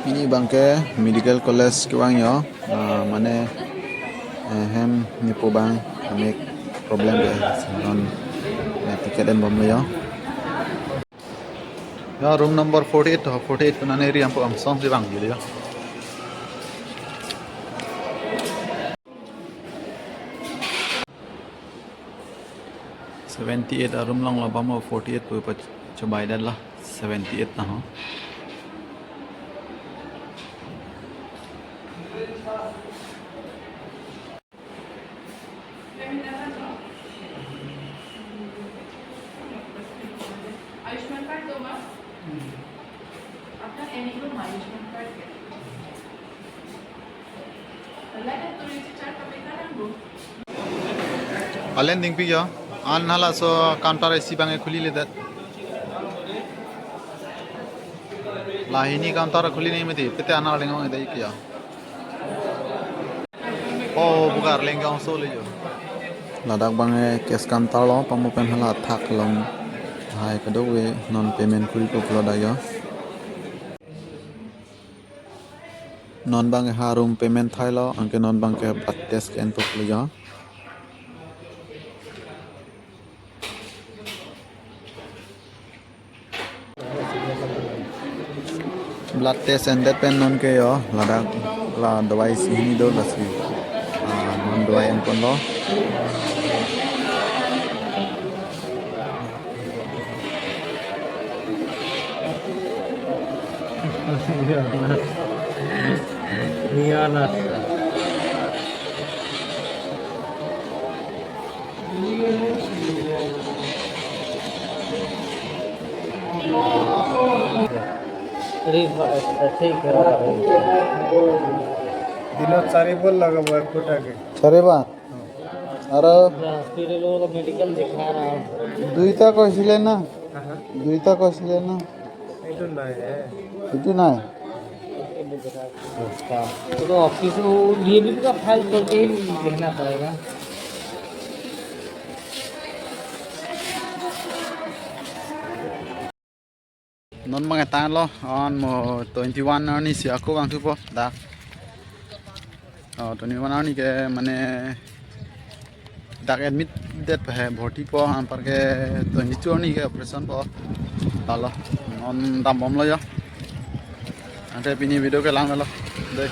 Ini bangke medical college kewang yo, mana hem ni po bang make problem deh, non tiket dan bom yo. Ya room number 48 penane area po am song si bang gitu ya. 78 room long lah bamo 48 po pa coba dan lah 78 nah. Ayushman card दो बस अपना any को Ayushman card के लगा तो ये चार का पैसा रंगो Alen ding pi yo an hala so counter isi bangai khuli le dat lahini counter khuli nei meti pete ana lengong dai kya oh bugar lengong so le yo ladak bangai cash counter lo pamupen hala thak long hai kadok we non payment khuli ko ploda yo non bangai harum payment thai lo anke non bangai bat test scan to le yo blood test and that pen non ke yo ladak la dawai si ni do la si non dawai en kon lo Nianas. ठीक है दिनों सारी बोल लगा वो खोटा के अरे बा अरे हॉस्पिटल को मेडिकल दिखा रहा हूँ दुईटा কৈছিলে না দুইটা কৈছিলে না इटू नहीं है itu নাই तो ऑफिस में ये भी का फाइल करके ही देखना पड़ेगा non mga tan lo on mo 21 ni si aku bang tu po da 21 ni ke mane dak admit det pe bhorti po am par ke 22 ni ke operation po talo on dam bom lo yo ante pini video ke lang lo dek